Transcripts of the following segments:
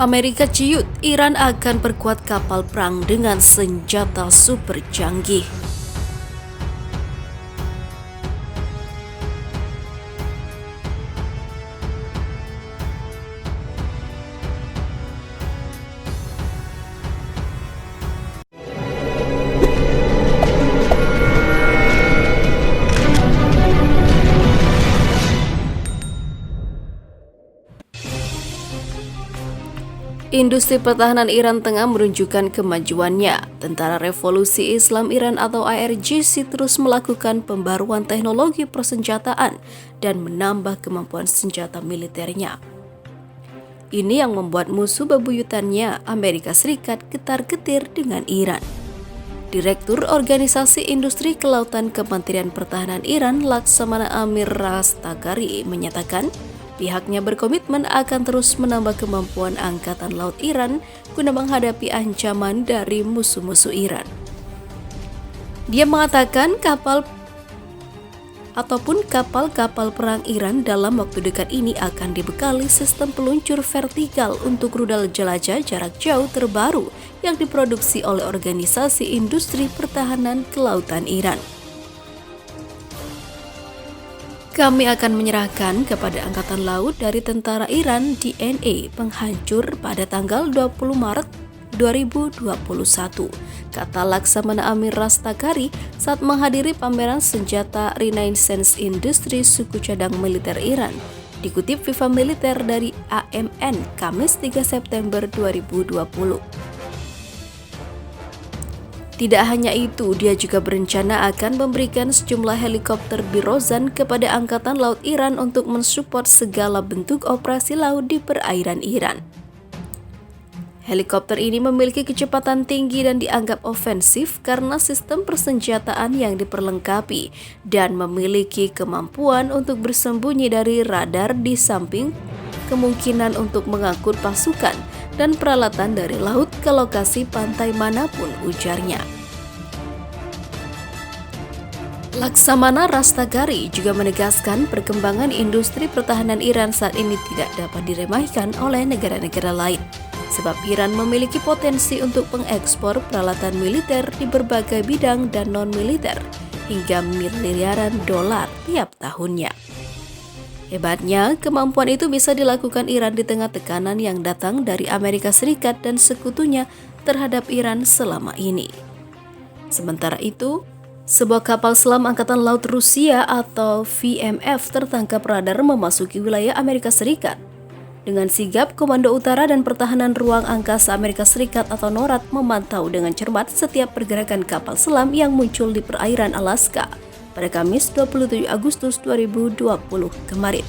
Amerika ciut, Iran akan perkuat kapal perang dengan senjata super canggih. Industri pertahanan Iran tengah menunjukkan kemajuannya. Tentara Revolusi Islam Iran atau IRGC terus melakukan pembaruan teknologi persenjataan dan menambah kemampuan senjata militernya. Ini yang membuat musuh bebuyutannya, Amerika Serikat, getar-getir dengan Iran. Direktur Organisasi Industri Kelautan Kementerian Pertahanan Iran, Laksamana Amir Rastagari, menyatakan pihaknya berkomitmen akan terus menambah kemampuan Angkatan Laut Iran guna menghadapi ancaman dari musuh-musuh Iran. Dia mengatakan kapal perang Iran dalam waktu dekat ini akan dibekali sistem peluncur vertikal untuk rudal jelajah jarak jauh terbaru yang diproduksi oleh Organisasi Industri Pertahanan Kelautan Iran. Kami akan menyerahkan kepada Angkatan Laut dari Tentara Iran DNA penghancur pada tanggal 20 Maret 2021, kata Laksamana Amir Rastagari saat menghadiri pameran senjata Renaissance Industri suku cadang militer Iran, dikutip Viva Militer dari AMN Kamis 3 September 2020. Tidak hanya itu, dia juga berencana akan memberikan sejumlah helikopter Birozan kepada Angkatan Laut Iran untuk mensupport segala bentuk operasi laut di perairan Iran. Helikopter ini memiliki kecepatan tinggi dan dianggap ofensif karena sistem persenjataan yang diperlengkapi dan memiliki kemampuan untuk bersembunyi dari radar di samping kemungkinan untuk mengangkut pasukan dan peralatan dari laut ke lokasi pantai manapun, ujarnya. Laksamana Rastagari juga menegaskan perkembangan industri pertahanan Iran saat ini tidak dapat diremehkan oleh negara-negara lain, sebab Iran memiliki potensi untuk mengekspor peralatan militer di berbagai bidang dan non-militer hingga miliaran dolar tiap tahunnya. Hebatnya, kemampuan itu bisa dilakukan Iran di tengah tekanan yang datang dari Amerika Serikat dan sekutunya terhadap Iran selama ini. Sementara itu, sebuah kapal selam Angkatan Laut Rusia atau VMF tertangkap radar memasuki wilayah Amerika Serikat. Dengan sigap, Komando Utara dan Pertahanan Ruang Angkasa Amerika Serikat atau NORAD memantau dengan cermat setiap pergerakan kapal selam yang muncul di perairan Alaska pada Kamis 27 Agustus 2020 kemarin.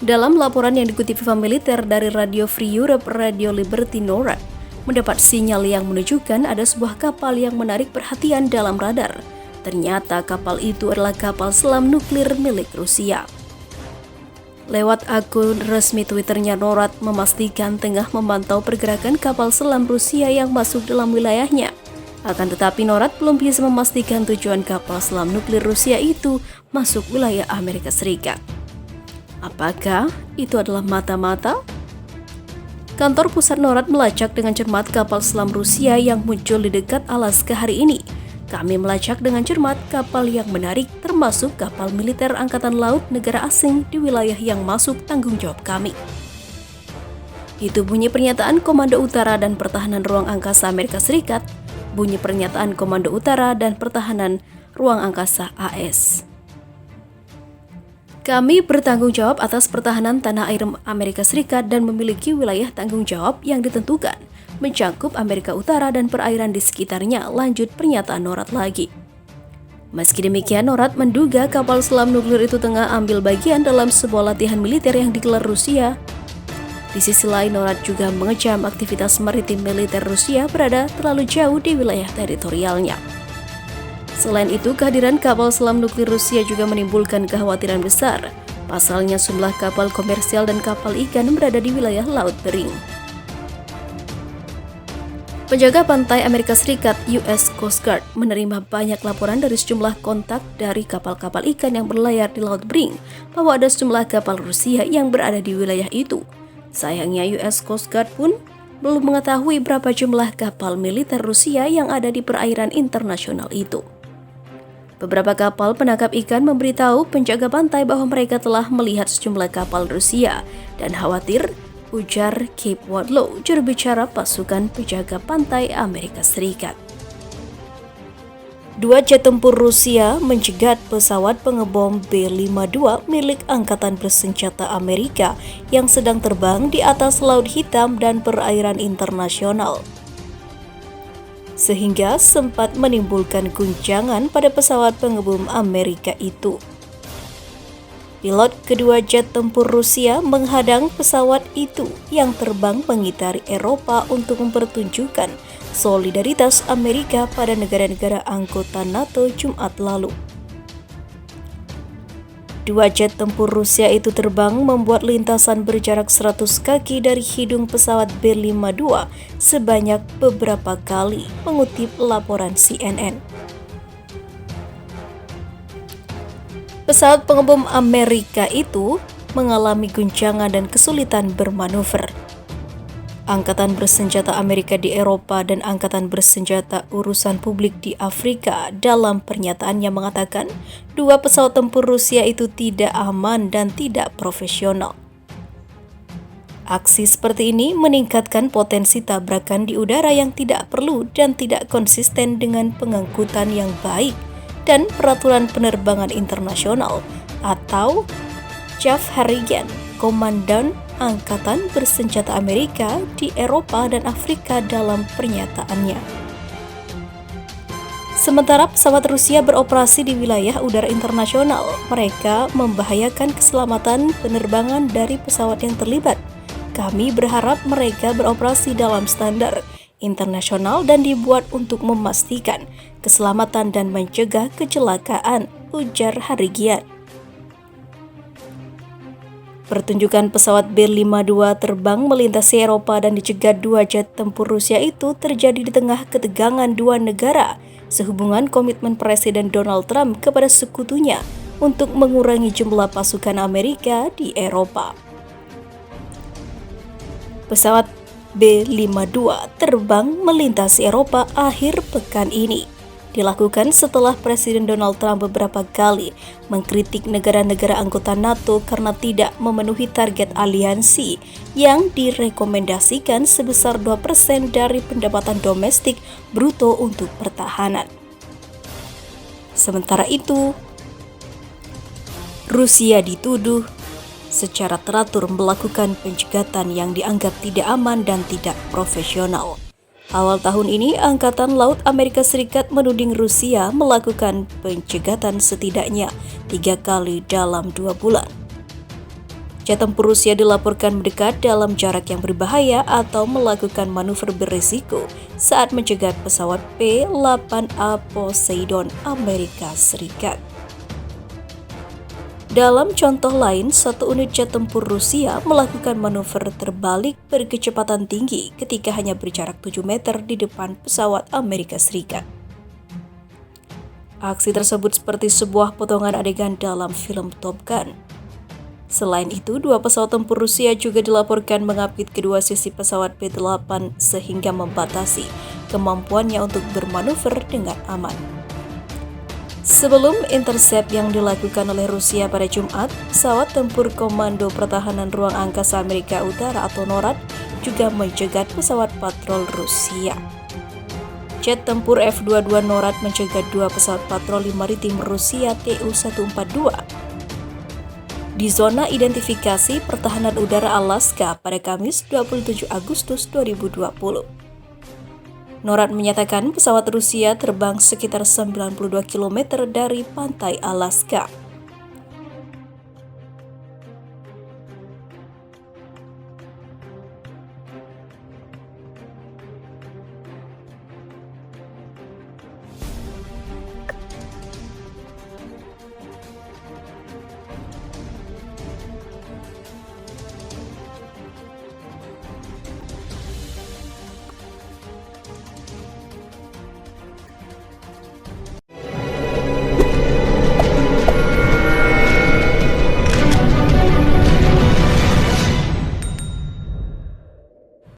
Dalam laporan yang dikutip Viva Militer dari Radio Free Europe, Radio Liberty, NORAD mendapat sinyal yang menunjukkan ada sebuah kapal yang menarik perhatian dalam radar. Ternyata kapal itu adalah kapal selam nuklir milik Rusia. Lewat akun resmi Twitternya, NORAD memastikan tengah memantau pergerakan kapal selam Rusia yang masuk dalam wilayahnya. Akan tetapi NORAD belum bisa memastikan tujuan kapal selam nuklir Rusia itu masuk wilayah Amerika Serikat. Apakah itu adalah mata-mata? Kantor pusat NORAD melacak dengan cermat kapal selam Rusia yang muncul di dekat Alaska hari ini. Kami melacak dengan cermat kapal yang menarik termasuk kapal militer Angkatan Laut negara asing di wilayah yang masuk tanggung jawab kami. Itu bunyi pernyataan Komando Utara dan Pertahanan Ruang Angkasa Amerika Serikat. Bunyi pernyataan Komando Utara dan Pertahanan Ruang Angkasa AS. Kami bertanggung jawab atas pertahanan tanah air Amerika Serikat dan memiliki wilayah tanggung jawab yang ditentukan, mencakup Amerika Utara dan perairan di sekitarnya, lanjut pernyataan NORAD lagi. Meski demikian, NORAD menduga kapal selam nuklir itu tengah ambil bagian dalam sebuah latihan militer yang digelar Rusia. Di sisi lain, NORAD juga mengecam aktivitas maritim militer Rusia berada terlalu jauh di wilayah teritorialnya. Selain itu, kehadiran kapal selam nuklir Rusia juga menimbulkan kekhawatiran besar. Pasalnya, jumlah kapal komersial dan kapal ikan berada di wilayah Laut Bering. Penjaga pantai Amerika Serikat US Coast Guard menerima banyak laporan dari sejumlah kontak dari kapal-kapal ikan yang berlayar di Laut Bering bahwa ada sejumlah kapal Rusia yang berada di wilayah itu. Sayangnya US Coast Guard pun belum mengetahui berapa jumlah kapal militer Rusia yang ada di perairan internasional itu. Beberapa kapal penangkap ikan memberitahu penjaga pantai bahwa mereka telah melihat sejumlah kapal Rusia dan khawatir, ujar Cape Wadlow, juru bicara pasukan penjaga pantai Amerika Serikat. Dua jet tempur Rusia mencegat pesawat pengebom B-52 milik Angkatan Bersenjata Amerika yang sedang terbang di atas Laut Hitam dan perairan internasional, sehingga sempat menimbulkan guncangan pada pesawat pengebom Amerika itu. Pilot kedua jet tempur Rusia menghadang pesawat itu yang terbang mengitari Eropa untuk mempertunjukkan solidaritas Amerika pada negara-negara anggota NATO Jumat lalu. Dua jet tempur Rusia itu terbang membuat lintasan berjarak 100 kaki dari hidung pesawat B-52 sebanyak beberapa kali, mengutip laporan CNN. Pesawat pengebom Amerika itu mengalami guncangan dan kesulitan bermanuver. Angkatan Bersenjata Amerika di Eropa dan Angkatan Bersenjata Urusan Publik di Afrika dalam pernyataannya mengatakan dua pesawat tempur Rusia itu tidak aman dan tidak profesional. Aksi seperti ini meningkatkan potensi tabrakan di udara yang tidak perlu dan tidak konsisten dengan pengangkutan yang baik dan peraturan penerbangan internasional, atau Jeff Harrigan, Komandan Angkatan Bersenjata Amerika di Eropa dan Afrika dalam pernyataannya. Sementara pesawat Rusia beroperasi di wilayah udara internasional, mereka membahayakan keselamatan penerbangan dari pesawat yang terlibat. Kami berharap mereka beroperasi dalam standar internasional dan dibuat untuk memastikan keselamatan dan mencegah kecelakaan, ujar Harrigan. Pertunjukan pesawat B-52 terbang melintasi Eropa dan dicegat dua jet tempur Rusia itu terjadi di tengah ketegangan dua negara sehubungan komitmen Presiden Donald Trump kepada sekutunya untuk mengurangi jumlah pasukan Amerika di Eropa. Pesawat B-52 terbang melintasi Eropa akhir pekan ini. Dilakukan setelah Presiden Donald Trump beberapa kali mengkritik negara-negara anggota NATO karena tidak memenuhi target aliansi yang direkomendasikan sebesar 2% dari pendapatan domestik bruto untuk pertahanan. Sementara itu, Rusia dituduh secara teratur melakukan pencegatan yang dianggap tidak aman dan tidak profesional. Awal tahun ini, Angkatan Laut Amerika Serikat menuding Rusia melakukan pencegatan setidaknya 3 kali dalam 2 bulan. Jet tempur Rusia dilaporkan mendekat dalam jarak yang berbahaya atau melakukan manuver berisiko saat mencegat pesawat P-8A Poseidon Amerika Serikat. Dalam contoh lain, satu unit jet tempur Rusia melakukan manuver terbalik berkecepatan tinggi ketika hanya berjarak 7 meter di depan pesawat Amerika Serikat. Aksi tersebut seperti sebuah potongan adegan dalam film Top Gun. Selain itu, dua pesawat tempur Rusia juga dilaporkan mengapit kedua sisi pesawat P-8 sehingga membatasi kemampuannya untuk bermanuver dengan aman. Sebelum intercept yang dilakukan oleh Rusia pada Jumat, pesawat tempur Komando Pertahanan Ruang Angkasa Amerika Utara atau NORAD juga mencegat pesawat patrol Rusia. Jet tempur F-22 NORAD mencegat dua pesawat patroli maritim Rusia Tu-142 di zona identifikasi pertahanan udara Alaska pada Kamis 27 Agustus 2020. NORAD menyatakan pesawat Rusia terbang sekitar 92 km dari pantai Alaska.